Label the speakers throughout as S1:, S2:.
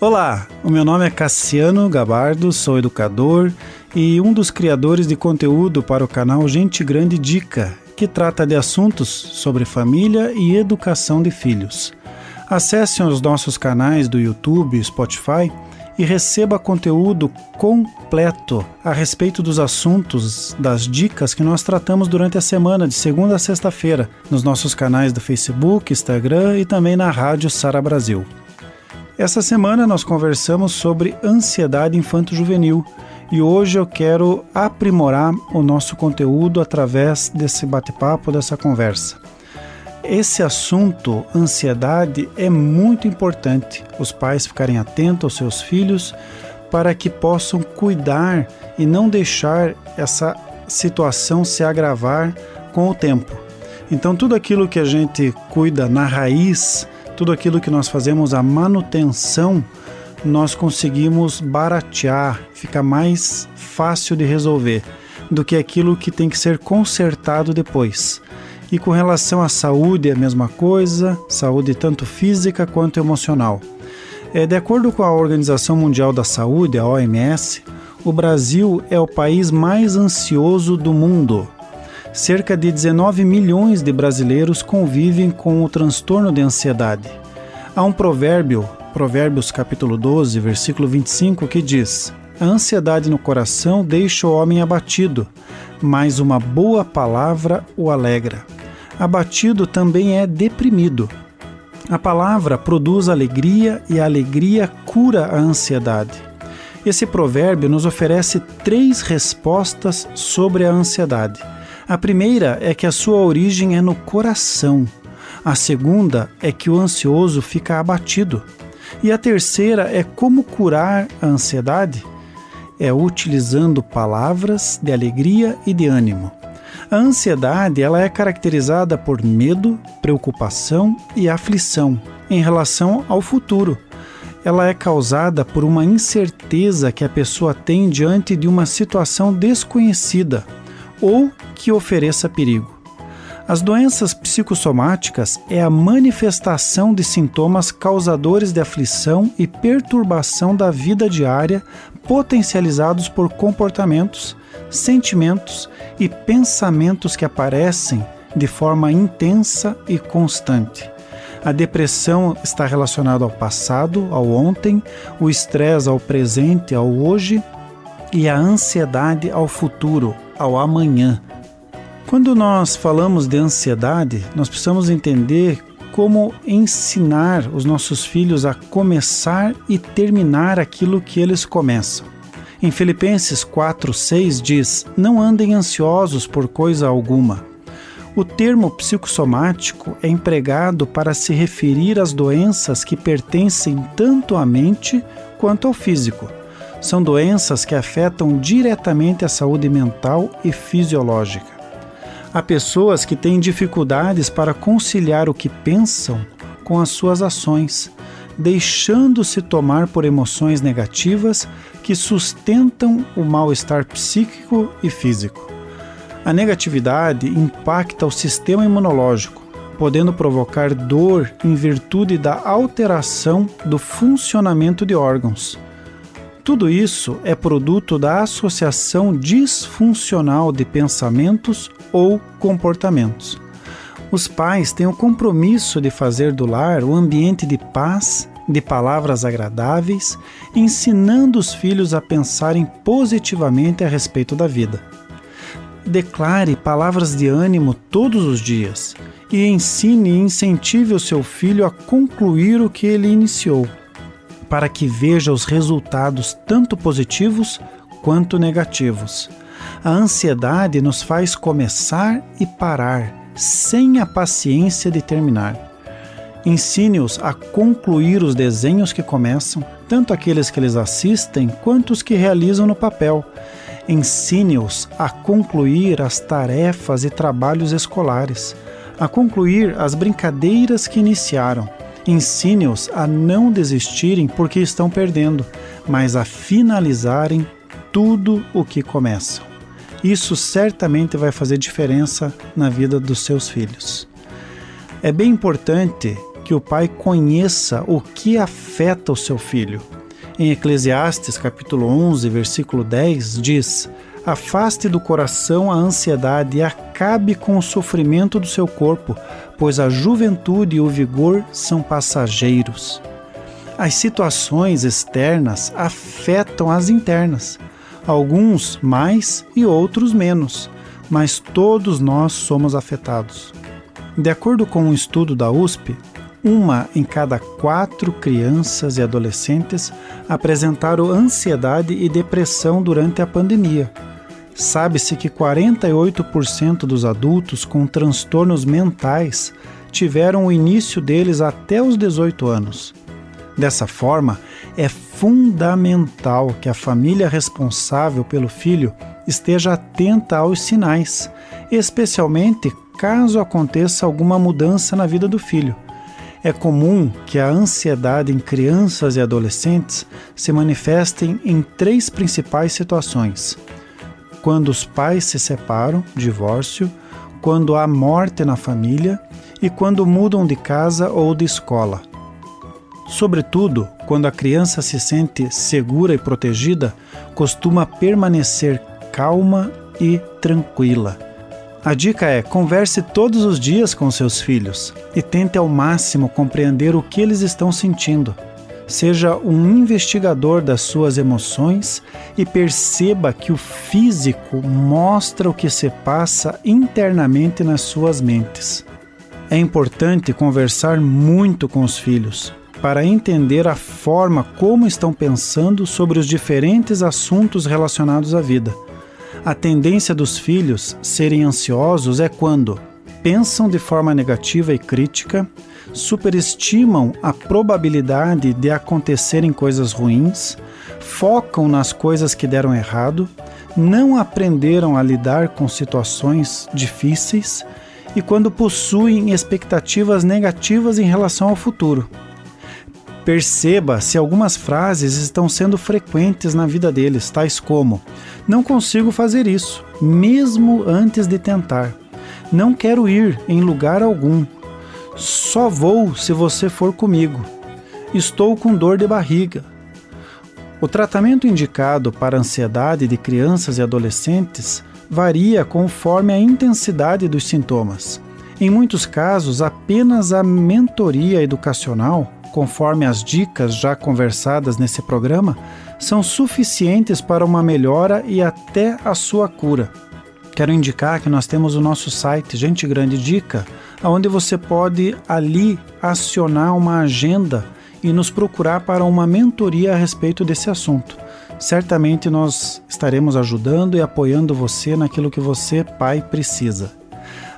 S1: Olá, o meu nome é Cassiano Gabardo, sou educador e um dos criadores de conteúdo para o canal Gente Grande Dica, que trata de assuntos sobre família e educação de filhos. Acesse os nossos canais do YouTube e Spotify e receba conteúdo completo a respeito dos assuntos, das dicas que nós tratamos durante a semana, de segunda a sexta-feira, nos nossos canais do Facebook, Instagram e também na Rádio Sara Brasil. Essa semana nós conversamos sobre ansiedade infanto-juvenil e hoje eu quero aprimorar o nosso conteúdo através desse bate-papo, dessa conversa. Esse assunto, ansiedade, é muito importante. Os pais ficarem atentos aos seus filhos para que possam cuidar e não deixar essa situação se agravar com o tempo. Então tudo aquilo que a gente cuida na raiz, tudo aquilo que nós fazemos a manutenção, nós conseguimos baratear, fica mais fácil de resolver do que aquilo que tem que ser consertado depois. E com relação à saúde é a mesma coisa, saúde tanto física quanto emocional. De acordo com a Organização Mundial da Saúde, a OMS, o Brasil é o país mais ansioso do mundo. Cerca de 19 milhões de brasileiros convivem com o transtorno de ansiedade. Há um provérbio, Provérbios capítulo 12, versículo 25, que diz: "A ansiedade no coração deixa o homem abatido, mas uma boa palavra o alegra." Abatido também é deprimido. A palavra produz alegria e a alegria cura a ansiedade. Esse provérbio nos oferece 3 respostas sobre a ansiedade. A primeira é que a sua origem é no coração. A segunda é que o ansioso fica abatido. E a terceira é como curar a ansiedade? É utilizando palavras de alegria e de ânimo. A ansiedade ela é caracterizada por medo, preocupação e aflição em relação ao futuro. Ela é causada por uma incerteza que a pessoa tem diante de uma situação desconhecida ou que ofereça perigo. As doenças psicossomáticas é a manifestação de sintomas causadores de aflição e perturbação da vida diária, potencializados por comportamentos, sentimentos e pensamentos que aparecem de forma intensa e constante. A depressão está relacionada ao passado, ao ontem, o estresse ao presente, ao hoje, e a ansiedade ao futuro, ao amanhã. Quando nós falamos de ansiedade, nós precisamos entender como ensinar os nossos filhos a começar e terminar aquilo que eles começam. Em Filipenses 4:6 diz: "Não andem ansiosos por coisa alguma." O termo psicossomático é empregado para se referir às doenças que pertencem tanto à mente quanto ao físico. São doenças que afetam diretamente a saúde mental e fisiológica. Há pessoas que têm dificuldades para conciliar o que pensam com as suas ações, deixando-se tomar por emoções negativas que sustentam o mal-estar psíquico e físico. A negatividade impacta o sistema imunológico, podendo provocar dor em virtude da alteração do funcionamento de órgãos. Tudo isso é produto da associação disfuncional de pensamentos ou comportamentos. Os pais têm o compromisso de fazer do lar um ambiente de paz, de palavras agradáveis, ensinando os filhos a pensarem positivamente a respeito da vida. Declare palavras de ânimo todos os dias e ensine e incentive o seu filho a concluir o que ele iniciou, para que veja os resultados tanto positivos quanto negativos. A ansiedade nos faz começar e parar, sem a paciência de terminar. Ensine-os a concluir os desenhos que começam, tanto aqueles que eles assistem quanto os que realizam no papel. Ensine-os a concluir as tarefas e trabalhos escolares, a concluir as brincadeiras que iniciaram. Ensine-os a não desistirem porque estão perdendo, mas a finalizarem tudo o que começam. Isso certamente vai fazer diferença na vida dos seus filhos. É bem importante que que o pai conheça o que afeta o seu filho. Em Eclesiastes, capítulo 11, versículo 10, diz: afaste do coração a ansiedade e acabe com o sofrimento do seu corpo, pois a juventude e o vigor são passageiros. As situações externas afetam as internas, alguns mais e outros menos, mas todos nós somos afetados. De acordo com um estudo da USP, 1 em cada 4 crianças e adolescentes apresentaram ansiedade e depressão durante a pandemia. Sabe-se que 48% dos adultos com transtornos mentais tiveram o início deles até os 18 anos. Dessa forma, é fundamental que a família responsável pelo filho esteja atenta aos sinais, especialmente caso aconteça alguma mudança na vida do filho. É comum que a ansiedade em crianças e adolescentes se manifestem em 3 principais situações: quando os pais se separam, divórcio, quando há morte na família e quando mudam de casa ou de escola. Sobretudo, quando a criança se sente segura e protegida, costuma permanecer calma e tranquila. A dica é: converse todos os dias com seus filhos e tente ao máximo compreender o que eles estão sentindo. Seja um investigador das suas emoções e perceba que o físico mostra o que se passa internamente nas suas mentes. É importante conversar muito com os filhos para entender a forma como estão pensando sobre os diferentes assuntos relacionados à vida. A tendência dos filhos serem ansiosos é quando pensam de forma negativa e crítica, superestimam a probabilidade de acontecerem coisas ruins, focam nas coisas que deram errado, não aprenderam a lidar com situações difíceis e quando possuem expectativas negativas em relação ao futuro. Perceba se algumas frases estão sendo frequentes na vida deles, tais como: não consigo fazer isso, mesmo antes de tentar. Não quero ir em lugar algum. Só vou se você for comigo. Estou com dor de barriga. O tratamento indicado para a ansiedade de crianças e adolescentes varia conforme a intensidade dos sintomas. Em muitos casos, apenas a mentoria educacional, conforme as dicas já conversadas nesse programa, são suficientes para uma melhora e até a sua cura. Quero indicar que nós temos o nosso site Gente Grande Dica, onde você pode ali acionar uma agenda e nos procurar para uma mentoria a respeito desse assunto. Certamente nós estaremos ajudando e apoiando você naquilo que você, pai, precisa.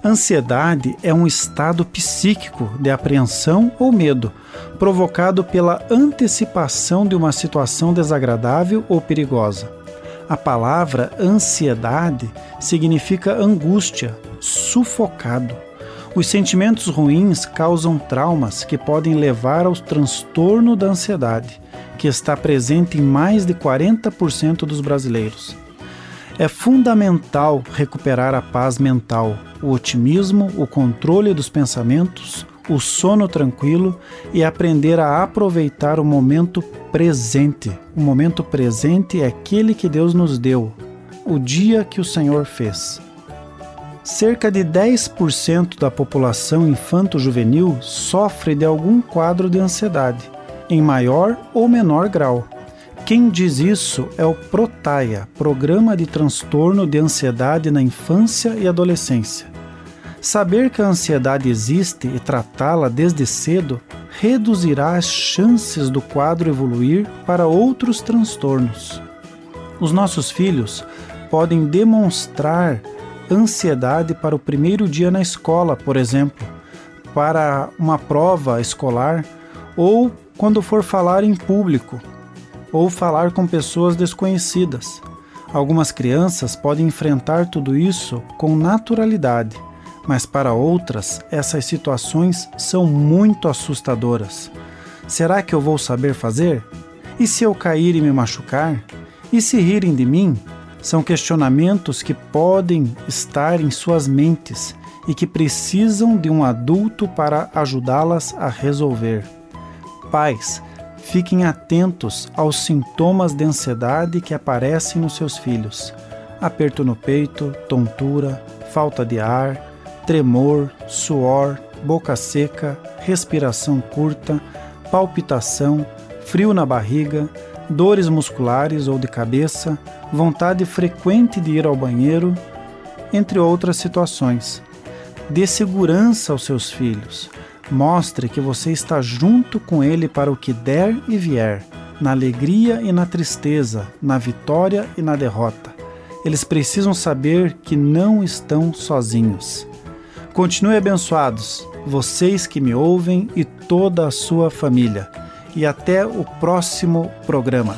S1: Ansiedade é um estado psíquico de apreensão ou medo, provocado pela antecipação de uma situação desagradável ou perigosa. A palavra ansiedade significa angústia, sufocado. Os sentimentos ruins causam traumas que podem levar ao transtorno da ansiedade, que está presente em mais de 40% dos brasileiros. É fundamental recuperar a paz mental, o otimismo, o controle dos pensamentos, o sono tranquilo e aprender a aproveitar o momento presente. O momento presente é aquele que Deus nos deu, o dia que o Senhor fez. Cerca de 10% da população infanto-juvenil sofre de algum quadro de ansiedade, em maior ou menor grau. Quem diz isso é o PROTAIA, Programa de Transtorno de Ansiedade na Infância e Adolescência. Saber que a ansiedade existe e tratá-la desde cedo reduzirá as chances do quadro evoluir para outros transtornos. Os nossos filhos podem demonstrar ansiedade para o primeiro dia na escola, por exemplo, para uma prova escolar ou quando for falar em público ou falar com pessoas desconhecidas. Algumas crianças podem enfrentar tudo isso com naturalidade, mas para outras, essas situações são muito assustadoras. Será que eu vou saber fazer? E se eu cair e me machucar? E se rirem de mim? São questionamentos que podem estar em suas mentes e que precisam de um adulto para ajudá-las a resolver. Pais, fiquem atentos aos sintomas de ansiedade que aparecem nos seus filhos. Aperto no peito, tontura, falta de ar, tremor, suor, boca seca, respiração curta, palpitação, frio na barriga, dores musculares ou de cabeça, vontade frequente de ir ao banheiro, entre outras situações. Dê segurança aos seus filhos. Mostre que você está junto com ele para o que der e vier, na alegria e na tristeza, na vitória e na derrota. Eles precisam saber que não estão sozinhos. Continue abençoados, vocês que me ouvem e toda a sua família. E até o próximo programa.